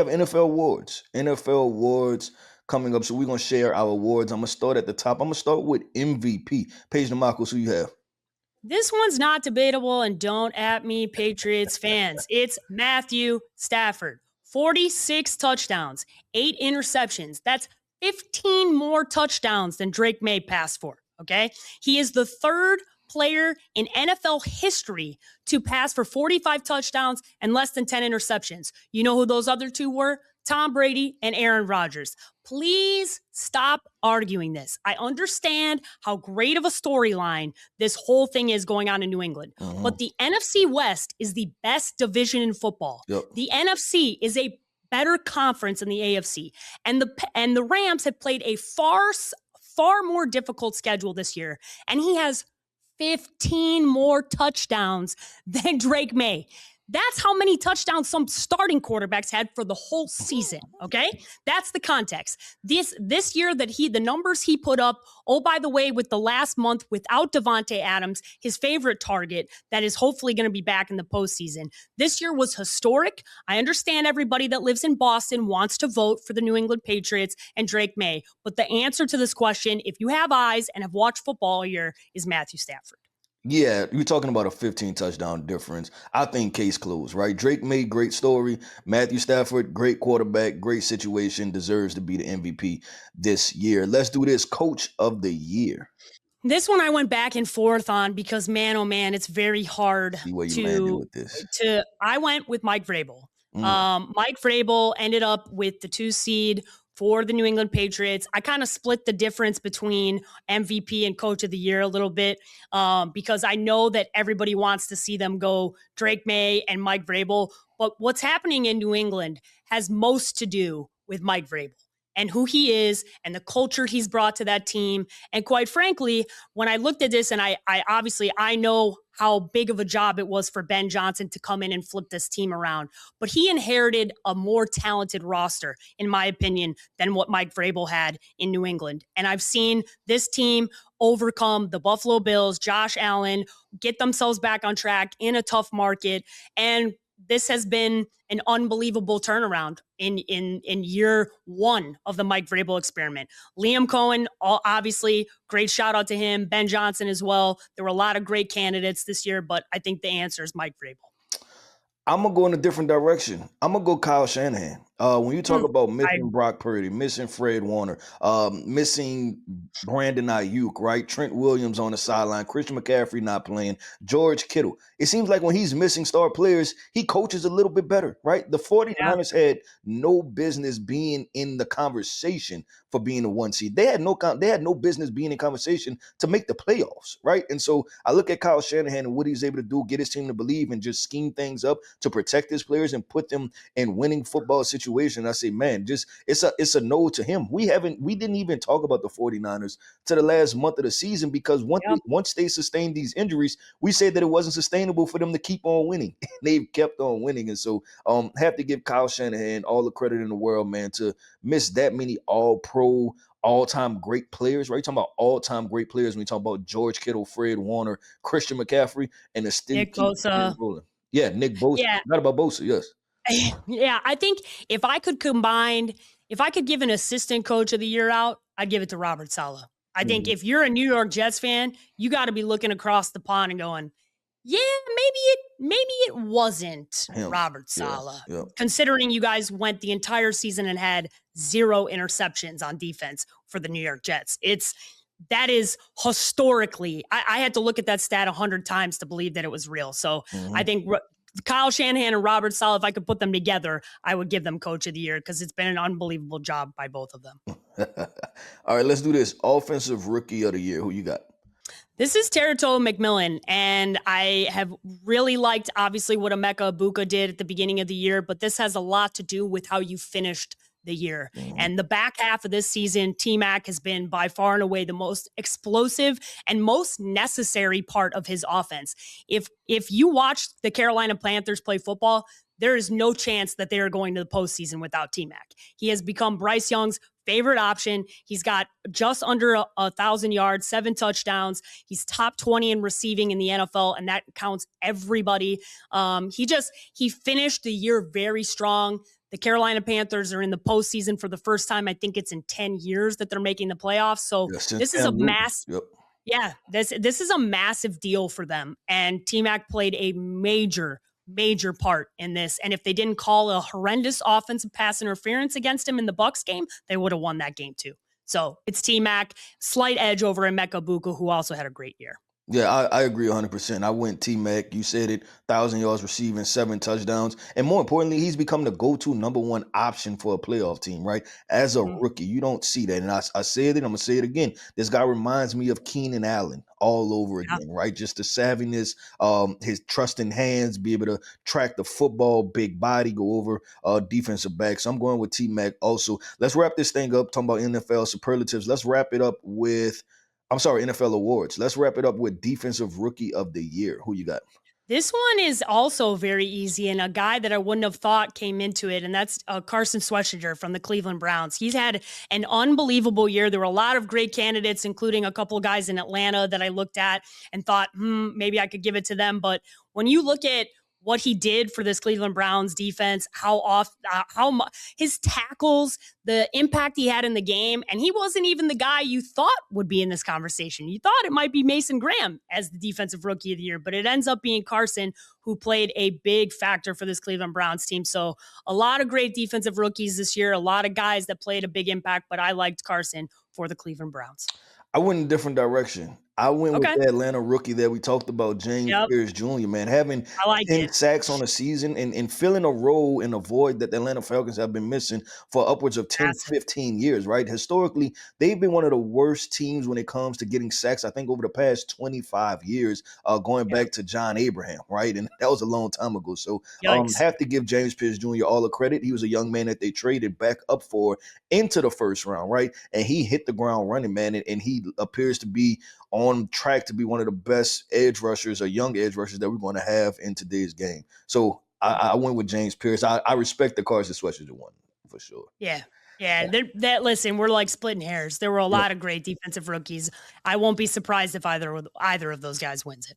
have NFL awards. NFL awards coming up. So we're gonna share our awards. I'm gonna start at the top. I'm gonna start with MVP. Paige Dimakos, who you have? This one's not debatable, and don't at me, Patriots fans. It's Matthew Stafford. 46 touchdowns, 8 interceptions. That's 15 more touchdowns than Drake May passed for, okay? He is the third player in NFL history to pass for 45 touchdowns and less than 10 interceptions. You know who those other two were? Tom Brady and Aaron Rodgers. Please stop arguing this. I understand how great of a storyline this whole thing is going on in New England, but the NFC West is the best division in football. Yep. The NFC is a better conference than the AFC, and the Rams have played a far more difficult schedule this year, and he has 15 more touchdowns than Drake May. That's how many touchdowns some starting quarterbacks had for the whole season, okay? That's the context. This year that the numbers he put up, oh, by the way, with the last month without Devontae Adams, his favorite target that is hopefully going to be back in the postseason. This year was historic. I understand everybody that lives in Boston wants to vote for the New England Patriots and Drake May, but the answer to this question, if you have eyes and have watched football all year, is Matthew Stafford. Yeah, you're talking about a 15 touchdown difference. I think case closed, right? Drake May, great story. Matthew Stafford, great quarterback, great situation, deserves to be the MVP this year. Let's do this. Coach of the year. This one I went back and forth on because, man, oh man, it's very hard See where you landed with this. I went with Mike Vrabel. Mike Vrabel ended up with the 2 seed for the New England Patriots. I kind of split the difference between MVP and Coach of the Year a little bit because I know that everybody wants to see them go Drake May and Mike Vrabel. But what's happening in New England has most to do with Mike Vrabel and who he is and the culture he's brought to that team. And quite frankly, when I looked at this, and I obviously know how big of a job it was for Ben Johnson to come in and flip this team around, but he inherited a more talented roster, in my opinion, than what Mike Vrabel had in New England. And I've seen this team overcome the Buffalo Bills, Josh Allen, get themselves back on track in a tough market. And this has been an unbelievable turnaround in year 1 of the Mike Vrabel experiment. Liam Cohen, obviously, great shout out to him. Ben Johnson as well. There were a lot of great candidates this year, but I think the answer is Mike Vrabel. I'm going to go in a different direction. I'm going to go Kyle Shanahan. When you talk about missing Brock Purdy, missing Fred Warner, missing Brandon Ayuk, right? Trent Williams on the sideline, Christian McCaffrey not playing, George Kittle. It seems like when he's missing star players, he coaches a little bit better, right? The 49ers had no business being in the conversation for being the 1 seed. They had no business being in conversation to make the playoffs, right? And so I look at Kyle Shanahan and what he's able to do, get his team to believe and just scheme things up to protect his players and put them in winning football situations. I say, man, just it's a no to him. We didn't even talk about the 49ers to the last month of the season because once they sustained these injuries, we said that it wasn't sustainable for them to keep on winning. They've kept on winning. And so have to give Kyle Shanahan all the credit in the world, man, to miss that many all-pro, all-time great players, right? You're talking about all-time great players when you talk about George Kittle, Fred Warner, Christian McCaffrey, and the Nick Bosa. Yeah, Nick Bosa. Yeah. Not about Bosa, yes. Yeah, I think if I could give an assistant coach of the year out, I'd give it to Robert Saleh. I think if you're a New York Jets fan, you got to be looking across the pond and going, yeah, maybe it wasn't Robert Saleh. Yeah. Considering you guys went the entire season and had 0 interceptions on defense for the New York Jets. That is historically, I had to look at that stat 100 times to believe that it was real. So I think Kyle Shanahan and Robert Saleh, if I could put them together, I would give them Coach of the Year because it's been an unbelievable job by both of them. All right, let's do this. Offensive Rookie of the Year. Who you got? This is Territola McMillan, and I have really liked, obviously, what Emeka Egbuka did at the beginning of the year, but this has a lot to do with how you finished the year. And the back half of this season, T-Mac has been by far and away the most explosive and most necessary part of his offense. If you watch the Carolina Panthers play football, there is no chance that they are going to the postseason without T-Mac. He has become Bryce Young's favorite option. He's got just under 1,000 yards, 7 touchdowns. He's top 20 in receiving in the NFL, and that counts everybody. He finished the year very strong. The Carolina Panthers are in the postseason for the first time. I think it's in 10 years that they're making the playoffs. So Yeah, since this is a Cam Newton. mass. Yep. Yeah, this is a massive deal for them. And T-Mac played a major part in this. And if they didn't call a horrendous offensive pass interference against him in the Bucs game, they would have won that game too. So it's T-Mac, slight edge over Emeka Buka, who also had a great year. Yeah, I agree 100%. I went T-Mac. You said it, 1,000 yards receiving, 7 touchdowns. And more importantly, he's become the go-to number one option for a playoff team, right? As a rookie, you don't see that. And I said it, I'm going to say it again. This guy reminds me of Keenan Allen all over again, right? Just the savviness, his trusting hands, be able to track the football, big body, go over defensive backs. So I'm going with T-Mac also. Let's wrap this thing up, talking about NFL superlatives. Let's wrap it up with NFL awards. Let's wrap it up with Defensive Rookie of the Year. Who you got? This one is also very easy, and a guy that I wouldn't have thought came into it, and that's Carson Schwarzenegger from the Cleveland Browns. He's had an unbelievable year. There were a lot of great candidates, including a couple of guys in Atlanta that I looked at and thought, maybe I could give it to them. But when you look at what he did for this Cleveland Browns defense, how his tackles, the impact he had in the game, and he wasn't even the guy you thought would be in this conversation. You thought it might be Mason Graham as the defensive rookie of the year, but it ends up being Carson, who played a big factor for this Cleveland Browns team. So a lot of great defensive rookies this year, a lot of guys that played a big impact, but I liked Carson for the Cleveland Browns. I went in a different direction. I went with the Atlanta rookie that we talked about, James Pierce Jr., man. Having 10 sacks on a season and filling a role in a void that the Atlanta Falcons have been missing for upwards of 10, 15 years, right? Historically, they've been one of the worst teams when it comes to getting sacks, I think, over the past 25 years, going back to John Abraham, right? And that was a long time ago. So have to give James Pierce Jr. all the credit. He was a young man that they traded back up for into the first round, right? And he hit the ground running, man, and he appears to be on track to be one of the best edge rushers or young edge rushers that we're going to have in today's game. So I went with James Pierce. I respect the Carson Schwarzenegger one for sure. Yeah. Listen, we're like splitting hairs. There were a lot of great defensive rookies. I won't be surprised if either of those guys wins it.